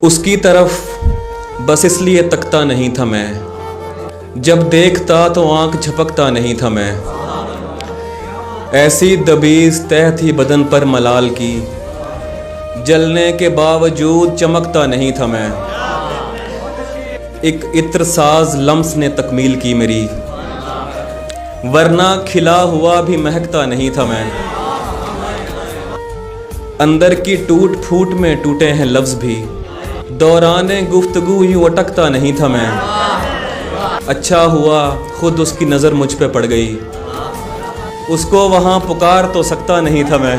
उसकी तरफ बस इसलिए तकता नहीं था मैं, जब देखता तो आंख झपकता नहीं था मैं। ऐसी दबीज तह थी बदन पर मलाल की, जलने के बावजूद चमकता नहीं था मैं। एक इत्र साज लम्स ने तकमील की मेरी, वरना खिला हुआ भी महकता नहीं था मैं। अंदर की टूट फूट में टूटे हैं लफ्ज़ भी, दौराने गुफ्तगू यूं अटकता नहीं था मैं। अच्छा हुआ खुद उसकी नज़र मुझ पे पड़ गई, उसको वहाँ पुकार तो सकता नहीं था मैं।